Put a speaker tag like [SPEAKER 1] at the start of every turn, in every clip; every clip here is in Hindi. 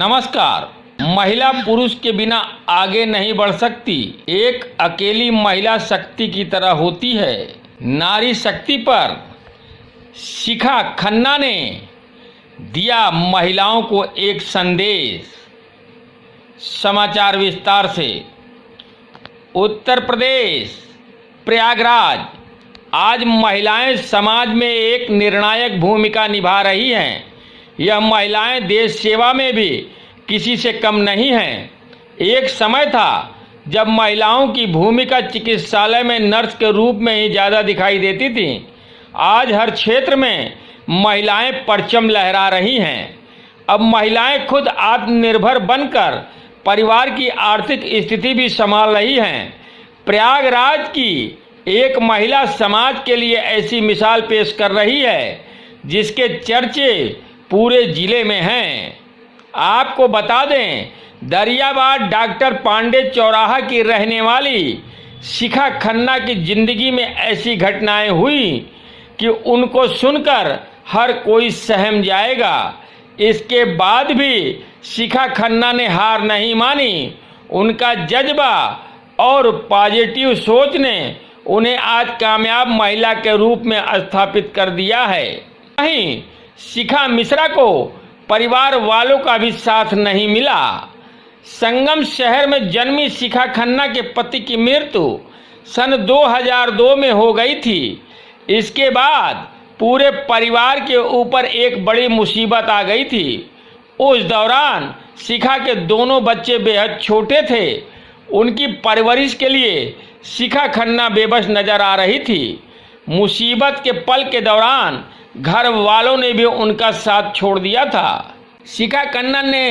[SPEAKER 1] नमस्कार। महिला पुरुष के बिना आगे नहीं बढ़ सकती। एक अकेली महिला शक्ति की तरह होती है। नारी शक्ति पर शिखा खन्ना ने दिया महिलाओं को एक संदेश। समाचार विस्तार से। उत्तर प्रदेश प्रयागराज, आज महिलाएं समाज में एक निर्णायक भूमिका निभा रही हैं। यह महिलाएं देश सेवा में भी किसी से कम नहीं हैं। एक समय था जब महिलाओं की भूमिका चिकित्सालय में नर्स के रूप में ही ज़्यादा दिखाई देती थी। आज हर क्षेत्र में महिलाएं परचम लहरा रही हैं। अब महिलाएं खुद आत्मनिर्भर बनकर परिवार की आर्थिक स्थिति भी संभाल रही हैं। प्रयागराज की एक महिला समाज के लिए ऐसी मिसाल पेश कर रही है जिसके चर्चे पूरे जिले में हैं। आपको बता दें, दरियाबाद डॉक्टर पांडे चौराहा की रहने वाली शिखा खन्ना की जिंदगी में ऐसी घटनाएं हुई कि उनको सुनकर हर कोई सहम जाएगा। इसके बाद भी शिखा खन्ना ने हार नहीं मानी। उनका जज्बा और पॉजिटिव सोच ने उन्हें आज कामयाब महिला के रूप में स्थापित कर दिया है। वहीं शिखा मिश्रा को परिवार वालों का भी साथ नहीं मिला। संगम शहर में जन्मी शिखा खन्ना के पति की मृत्यु सन 2002 में हो गई थी। इसके बाद पूरे परिवार के ऊपर एक बड़ी मुसीबत आ गई थी। उस दौरान शिखा के दोनों बच्चे बेहद छोटे थे। उनकी परवरिश के लिए शिखा खन्ना बेबस नजर आ रही थी। मुसीबत के पल के दौरान घर वालों ने भी उनका साथ छोड़ दिया था। शिखा खन्ना ने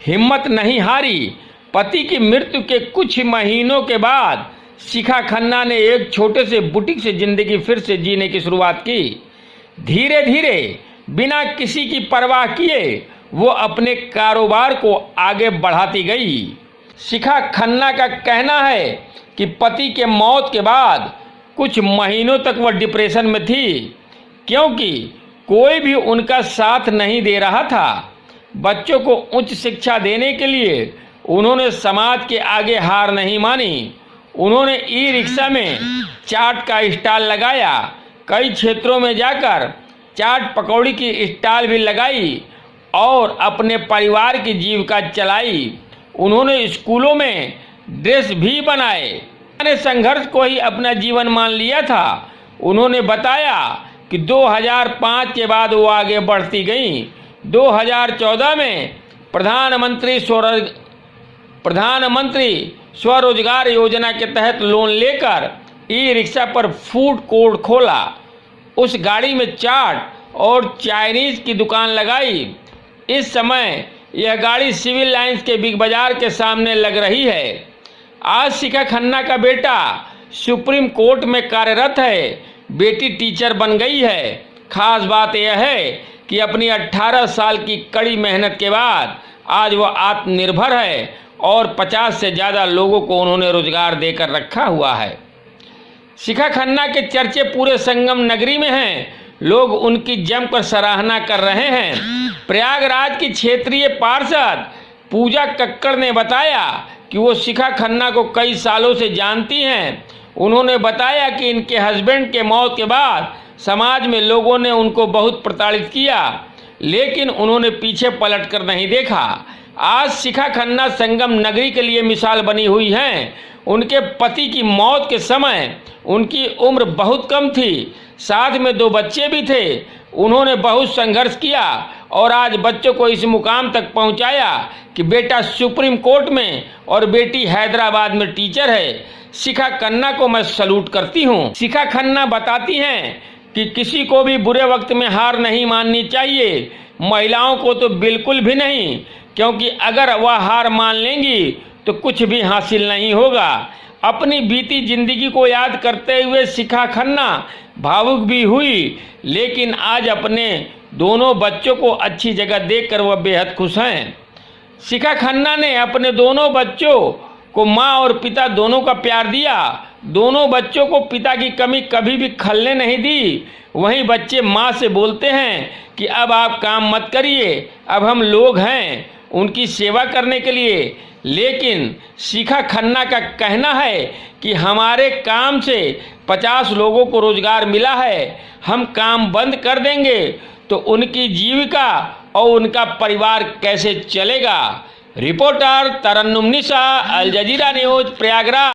[SPEAKER 1] हिम्मत नहीं हारी। पति की मृत्यु के कुछ महीनों के बाद शिखा खन्ना ने एक छोटे से बुटीक से जिंदगी फिर से जीने की शुरुआत की। धीरे धीरे बिना किसी की परवाह किए वो अपने कारोबार को आगे बढ़ाती गई। शिखा खन्ना का कहना है कि पति के मौत के बाद कुछ महीनों तक वह डिप्रेशन में थी, क्योंकि कोई भी उनका साथ नहीं दे रहा था। बच्चों को उच्च शिक्षा देने के लिए उन्होंने समाज के आगे हार नहीं मानी। उन्होंने ई रिक्शा में चाट का स्टॉल लगाया। कई क्षेत्रों में जाकर चाट पकौड़ी की स्टॉल भी लगाई और अपने परिवार की जीविका चलाई। उन्होंने स्कूलों में ड्रेस भी बनाए। उन्होंने संघर्ष को ही अपना जीवन मान लिया था। उन्होंने बताया कि 2005 के बाद वो आगे बढ़ती गईं। 2014 में प्रधानमंत्री स्वरोजगार योजना के तहत लोन लेकर ई रिक्शा पर फूड कोर्ट खोला। उस गाड़ी में चाट और चाइनीज की दुकान लगाई। इस समय यह गाड़ी सिविल लाइंस के बिग बाजार के सामने लग रही है। आज शिखा खन्ना का बेटा सुप्रीम कोर्ट में कार्यरत है। बेटी टीचर बन गई है। खास बात यह है कि अपनी 18 साल की कड़ी मेहनत के बाद आज वह आत्मनिर्भर है और 50 से ज़्यादा लोगों को उन्होंने रोजगार देकर रखा हुआ है। शिखा खन्ना के चर्चे पूरे संगम नगरी में हैं। लोग उनकी जमकर सराहना कर रहे हैं। प्रयागराज की क्षेत्रीय पार्षद पूजा कक्कड़ ने बताया कि वो शिखा खन्ना को कई सालों से जानती हैं। उन्होंने बताया कि इनके हस्बैंड के मौत के बाद समाज में लोगों ने उनको बहुत प्रताड़ित किया, लेकिन उन्होंने पीछे पलट कर नहीं देखा। आज शिखा खन्ना संगम नगरी के लिए मिसाल बनी हुई हैं। उनके पति की मौत के समय उनकी उम्र बहुत कम थी, साथ में 2 बच्चे भी थे। उन्होंने बहुत संघर्ष किया और आज बच्चों को इस मुकाम तक पहुंचाया कि बेटा सुप्रीम कोर्ट में और बेटी हैदराबाद में टीचर है। शिखा खन्ना को मैं सलूट करती हूँ। शिखा खन्ना बताती हैं कि किसी को भी बुरे वक्त में हार नहीं माननी चाहिए। महिलाओं को तो बिल्कुल भी नहीं, क्योंकि अगर वह हार मान लेंगी तो कुछ भी हासिल नहीं होगा। अपनी बीती जिंदगी को याद करते हुए शिखा खन्ना भावुक भी हुई, लेकिन आज अपने दोनों बच्चों को अच्छी जगह देखकर वह बेहद खुश हैं। शिखा खन्ना ने अपने दोनों बच्चों को माँ और पिता दोनों का प्यार दिया। दोनों बच्चों को पिता की कमी कभी भी खलने नहीं दी। वहीं बच्चे माँ से बोलते हैं कि अब आप काम मत करिए, अब हम लोग हैं। उनकी सेवा करने के लिए। लेकिन शिखा खन्ना का कहना है कि हमारे काम से 50 लोगों को रोजगार मिला है, हम काम बंद कर देंगे तो उनकी जीविका और उनका परिवार कैसे चलेगा। रिपोर्टर तरन्नुम निशा, अल जजीरा न्यूज़, प्रयागराज।